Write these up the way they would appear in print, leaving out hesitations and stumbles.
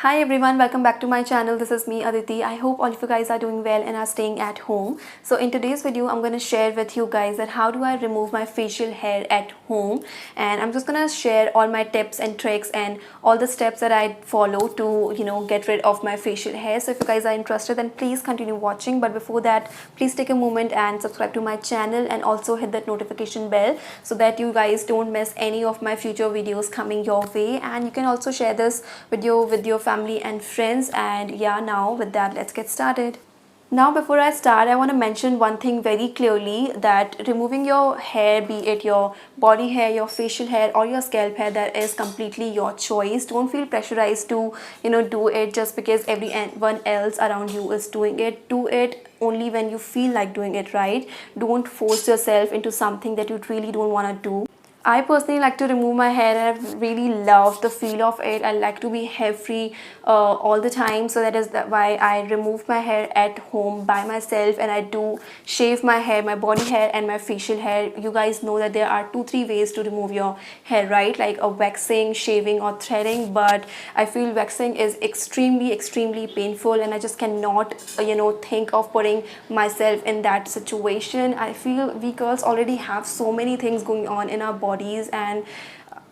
Hi everyone, welcome back to my channel. This is me Aditi. I hope all of you guys are doing well and are staying at home. So in today's video, I'm going to share with you guys that how do I remove my facial hair at home, and I'm just going to share all my tips and tricks and all the steps that I follow to get rid of my facial hair. So if you guys are interested, then please continue watching, but before that, please take a moment and subscribe to my channel and also hit that notification bell so that you guys don't miss any of my future videos coming your way. And you can also share this video with your family and friends. And yeah, now with that, let's get started. Now before I start, I want to mention one thing very clearly, that removing your hair, be it your body hair, your facial hair or your scalp hair, that is completely your choice. Don't feel pressurized to do it just because everyone else around you is doing it. Do it only when you feel like doing it, right? Don't force yourself into something that you really don't want to do. I personally like to remove my hair and I really love the feel of it. I like to be hair free all the time, so that is why I remove my hair at home by myself, and I do shave my hair, my body hair and my facial hair. You guys know that there are 2-3 ways to remove your hair, right? Like a waxing, shaving or threading, but I feel waxing is extremely painful and I just cannot think of putting myself in that situation. I feel we girls already have so many things going on in our bodies, and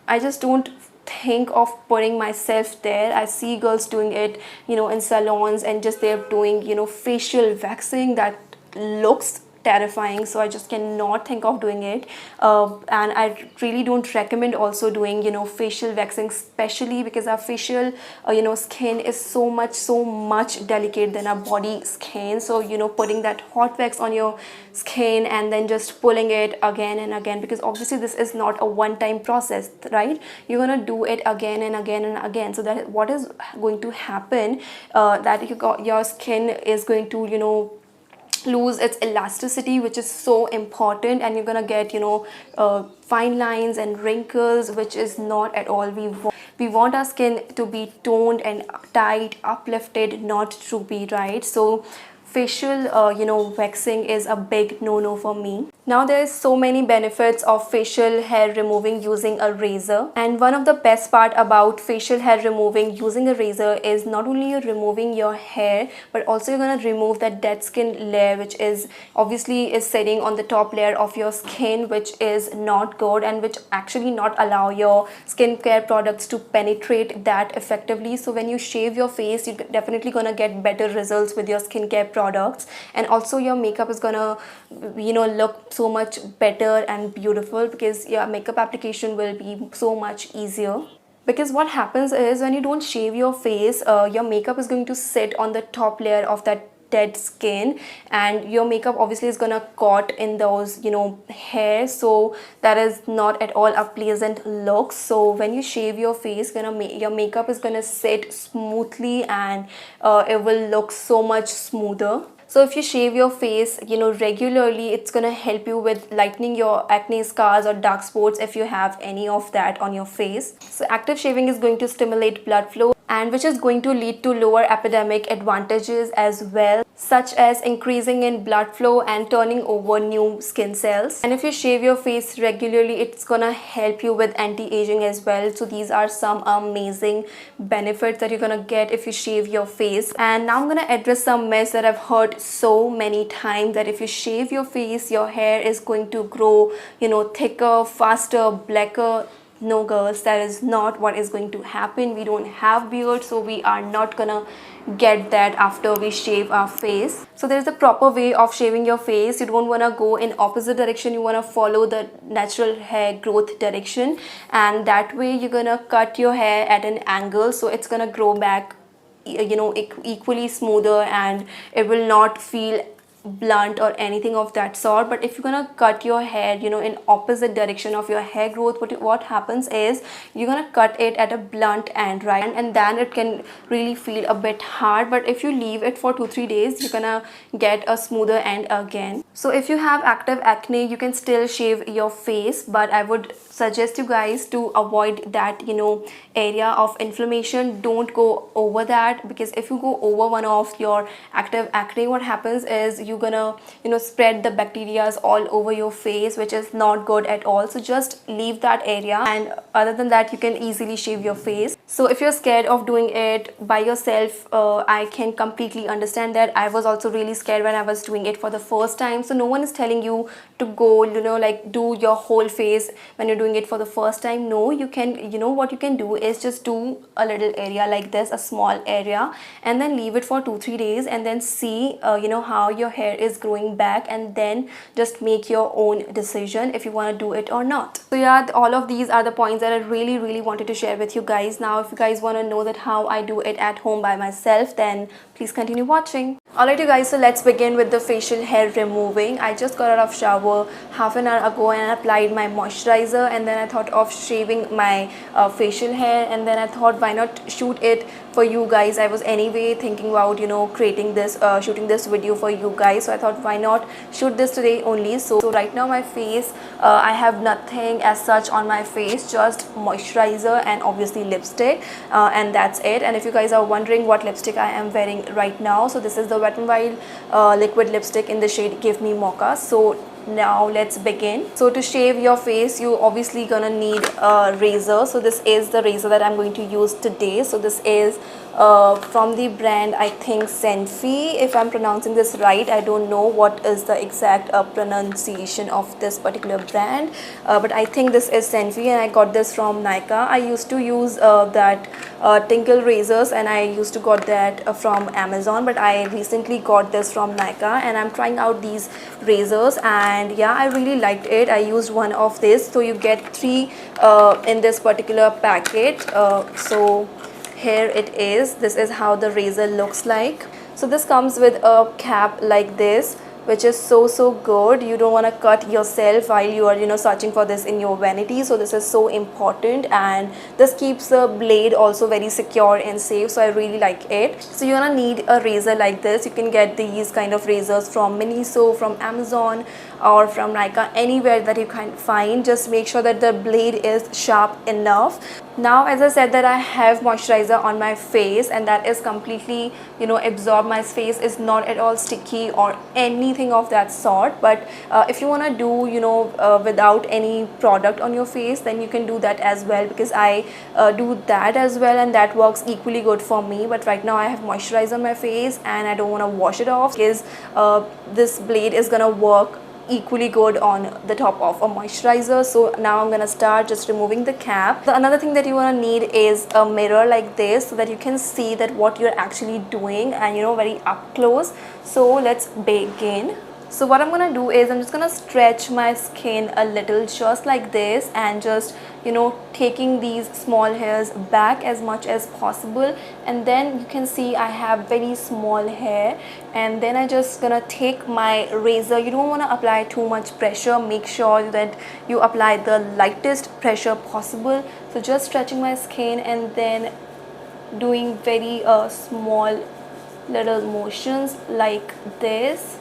I just don't think of putting myself there. I see girls doing it in salons, and just they're doing facial waxing that looks terrifying, so I just cannot think of doing it. And I really don't recommend also doing facial waxing, especially because our facial skin is so much delicate than our body skin. So putting that hot wax on your skin and then just pulling it again and again, because obviously this is not a one-time process, right? You're gonna do it again and again and again. So that what is going to happen, that your skin is going to lose its elasticity, which is so important, and you're gonna get fine lines and wrinkles, which is not at all we want our skin to be toned and tight, uplifted, not droopy, right? So facial waxing is a big no-no for me. Now there's so many benefits of facial hair removing using a razor, and one of the best part about facial hair removing using a razor is not only you're removing your hair, but also you're gonna remove that dead skin layer, which is obviously is sitting on the top layer of your skin, which is not good and which actually not allow your skincare products to penetrate that effectively. So when you shave your face, you're definitely gonna get better results with your skincare products, and also your makeup is gonna look so much better and beautiful, because your makeup application will be so much easier. Because what happens is, when you don't shave your face, your makeup is going to sit on the top layer of that dead skin, and your makeup obviously is gonna caught in those hair, so that is not at all a pleasant look. So when you shave your face, your makeup is gonna sit smoothly, and it will look so much smoother. So if you shave your face regularly, it's gonna help you with lightening your acne scars or dark spots if you have any of that on your face. So active shaving is going to stimulate blood flow, and which is going to lead to lower epidemic advantages as well, such as increasing in blood flow and turning over new skin cells. And if you shave your face regularly, it's gonna help you with anti-aging as well. So these are some amazing benefits that you're gonna get if you shave your face. And now I'm gonna address some myths that I've heard so many times, that if you shave your face, your hair is going to grow thicker, faster, blacker. No girls, that is not what is going to happen. We don't have beard, so we are not gonna get that after we shave our face. So there's a proper way of shaving your face. You don't want to go in opposite direction, you want to follow the natural hair growth direction, and that way you're gonna cut your hair at an angle, so it's gonna grow back equally smoother, and it will not feel blunt or anything of that sort. But if you're gonna cut your hair in opposite direction of your hair growth, what happens is you're gonna cut it at a blunt end, right? And then it can really feel a bit hard, but if you leave it for 2-3 days, you're gonna get a smoother end again. So if you have active acne, you can still shave your face, but I would suggest you guys to avoid that area of inflammation. Don't go over that, because if you go over one of your active acne, what happens is you're gonna spread the bacteria all over your face, which is not good at all. So just leave that area, and other than that, you can easily shave your face. So if you're scared of doing it by yourself, I can completely understand that. I was also really scared when I was doing it for the first time. So no one is telling you to go, like do your whole face when you're doing it for the first time. No, you can, what you can do is just do a little area like this, a small area, and then leave it for 2-3 days and then see how your hair is growing back, and then just make your own decision if you want to do it or not. So yeah, all of these are the points that I really wanted to share with you guys. Now if you guys want to know that how I do it at home by myself, then please continue watching. Alright you guys, so let's begin with the facial hair removing. I just got out of shower half an hour ago and I applied my moisturizer, and then I thought of shaving my facial hair, and then I thought why not shoot it for you guys. I was anyway thinking about creating this shooting this video for you guys, so I thought why not shoot this today only. So right now my face, I have nothing as such on my face, just moisturizer and obviously lipstick, and that's it. And if you guys are wondering what lipstick I am wearing right now, so this is the Wet n Wild liquid lipstick in the shade Give Me Mocha. So now let's begin. So to shave your face, you obviously gonna need a razor. So this is the razor that I'm going to use today. So this is from the brand, I think Senfi, if I'm pronouncing this right. I don't know what is the exact pronunciation of this particular brand, but I think this is Senfi, and I got this from Nykaa. I used to use that Tinkle razors, and I used to got that from Amazon, but I recently got this from Nykaa, and I'm trying out these razors, and yeah, I really liked it. I used one of this. So you get 3 in this particular packet. So here it is. This is how the razor looks like. So this comes with a cap like this, which is so good. You don't want to cut yourself while you are searching for this in your vanity. So this is so important, and this keeps the blade also very secure and safe. So I really like it. So you're gonna need a razor like this. You can get these kind of razors from Miniso, from Amazon, or from Nykaa, anywhere that you can find. Just make sure that the blade is sharp enough. Now as I said that I have moisturizer on my face, and that is completely absorbed. My face is not at all sticky or anything of that sort. But if you want to do without any product on your face, then you can do that as well, because I do that as well, and that works equally good for me. But right now I have moisturizer on my face, and I don't want to wash it off, because this blade is gonna work equally good on the top of a moisturizer. So now I'm gonna start just removing the cap. The another thing that you want to need is a mirror like this, so that you can see that what you're actually doing, and very up close. So let's begin. So what I'm gonna do is I'm just gonna stretch my skin a little, just like this, and just taking these small hairs back as much as possible. And then you can see I have very small hair, and then I just gonna take my razor. You don't want to apply too much pressure. Make sure that you apply the lightest pressure possible. So just stretching my skin, and then doing very small little motions like this.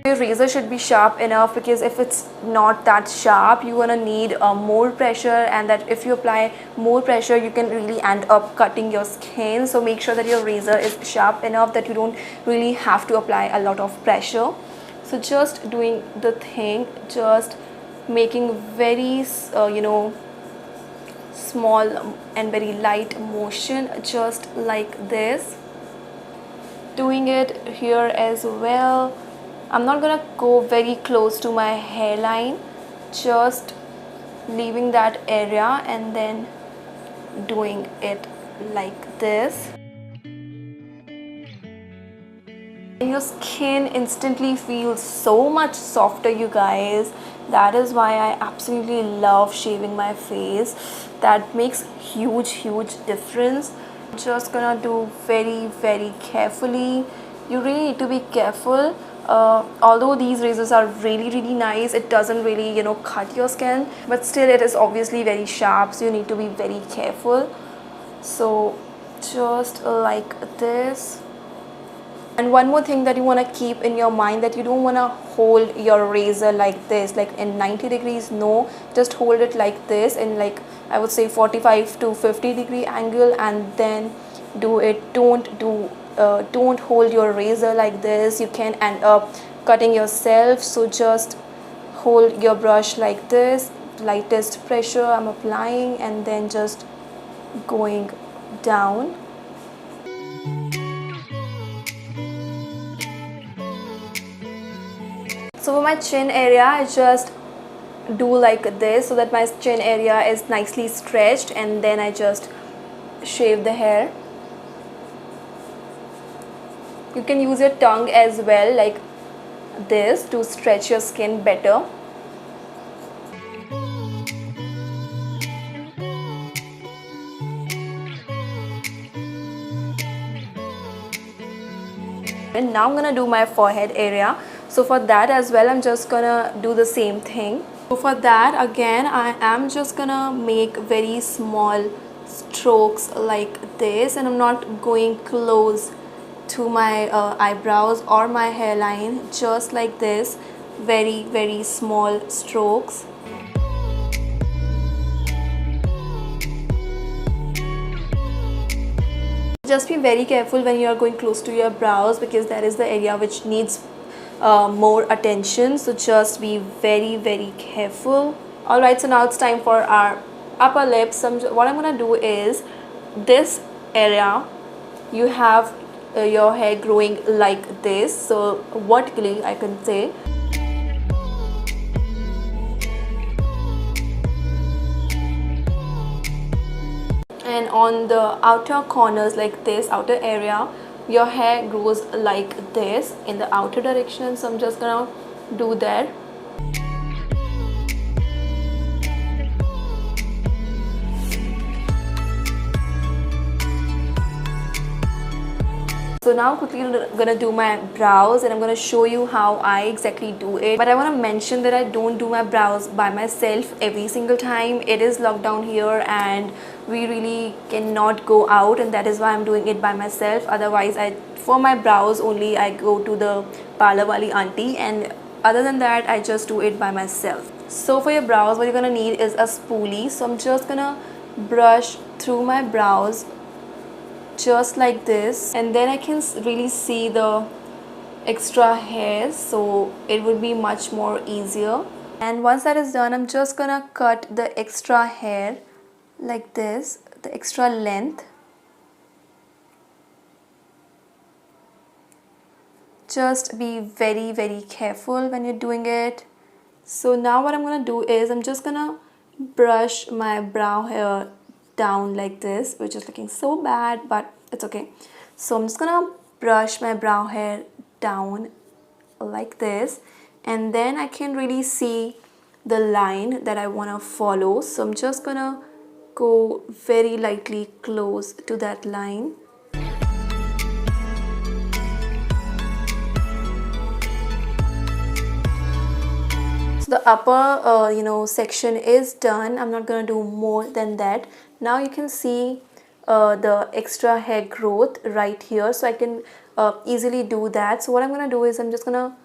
Your razor should be sharp enough, because if it's not that sharp, you're gonna need more pressure, and that if you apply more pressure, you can really end up cutting your skin. So make sure that your razor is sharp enough that you don't really have to apply a lot of pressure. So just doing the thing, just making very small and very light motion, just like this. Doing it here as well. I'm not gonna go very close to my hairline, just leaving that area and then doing it like this. Your skin instantly feels so much softer, you guys. That is why I absolutely love shaving my face. That makes huge difference. Just gonna do very carefully. You really need to be careful. Although these razors are really nice, it doesn't really cut your skin, but still it is obviously very sharp, so you need to be very careful. So just like this. And one more thing that you want to keep in your mind, that you don't want to hold your razor like this, like in 90 degrees. No, just hold it like this in, like, I would say 45 to 50 degree angle, and then do it. Don't hold your razor like this. You can end up cutting yourself. So just hold your brush like this, lightest pressure I'm applying and then just going down. So for my chin area, I just do like this so that my chin area is nicely stretched, and then I just shave the hair. You can use your tongue as well, like this, to stretch your skin better. And now I'm gonna do my forehead area. So for that as well, I'm just gonna do the same thing. So for that again, I am just gonna make very small strokes like this, and I'm not going close to my eyebrows or my hairline, just like this, very small strokes. Just be very careful when you are going close to your brows, because that is the area which needs more attention, so just be very careful. Alright, so now it's time for our upper lips. What I'm gonna do is, this area you have your hair growing like this, so vertically I can say. And on the outer corners, like this outer area, your hair grows like this in the outer direction, so I'm just gonna do that. So now quickly I'm gonna do my brows, and I'm gonna show you how I exactly do it. But I want to mention that I don't do my brows by myself every single time. It is lockdown here and we really cannot go out, and that is why I'm doing it by myself. Otherwise, for my brows only I go to the parlor wali auntie, and other than that I just do it by myself. So for your brows, what you're gonna need is a spoolie. So I'm just gonna brush through my brows just like this, and then I can really see the extra hairs, so it would be much more easier. And once that is done, I'm just gonna cut the extra hair like this, the extra length. Just be very careful when you're doing it. So now what I'm gonna do is, I'm just gonna brush my brow hair down like this, which is looking so bad, but it's okay. So I'm just gonna brush my brow hair down like this, and then I can really see the line that I want to follow. So I'm just gonna go very lightly close to that line. The upper section is done. I'm not gonna do more than that. Now you can see the extra hair growth right here, so I can easily do that. So what I'm gonna do is, I'm just gonna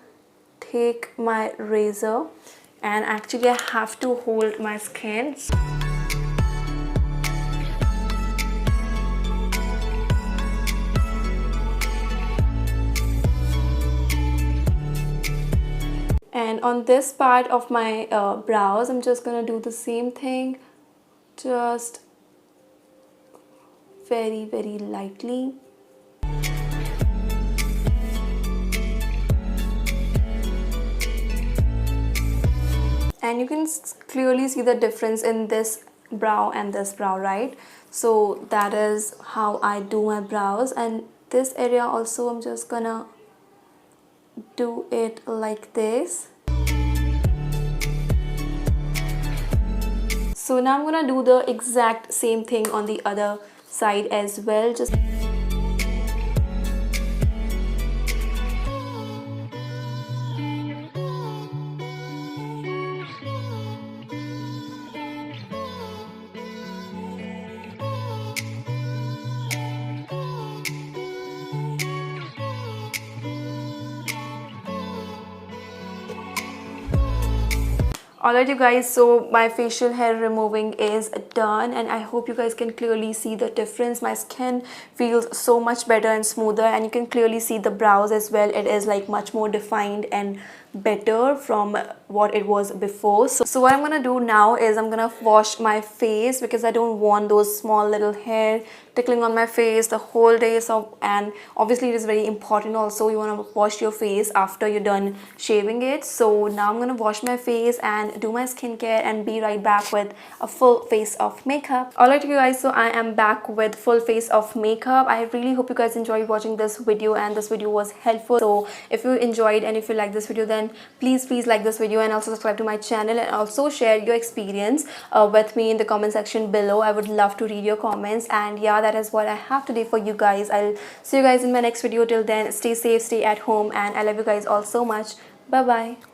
take my razor, and actually I have to hold my skin. And on this part of my brows, I'm just gonna do the same thing, just very lightly. And you can clearly see the difference in this brow and this brow, right? So that is how I do my brows. And this area also, I'm just gonna do it like this. So now I'm gonna do the exact same thing on the other side as well. Just alright you guys, so my facial hair removing is done, and I hope you guys can clearly see the difference. My skin feels so much better and smoother, and you can clearly see the brows as well. It is like much more defined and better from what it was before. So what I'm gonna do now is I'm gonna wash my face because I don't want those small little hair tickling on my face the whole day. So, and obviously it is very important also, you want to wash your face after you're done shaving it. So now I'm gonna wash my face and do my skincare and be right back with a full face of makeup. Alright you guys, so I am back with full face of makeup. I really hope you guys enjoyed watching this video and this video was helpful. So if you enjoyed and if you like this video, then please like this video and also subscribe to my channel, and also share your experience with me in the comment section below. I would love to read your comments. And yeah, that is what I have today for you guys. I'll see you guys in my next video. Till then, stay safe, stay at home, and I love you guys all so much. Bye bye.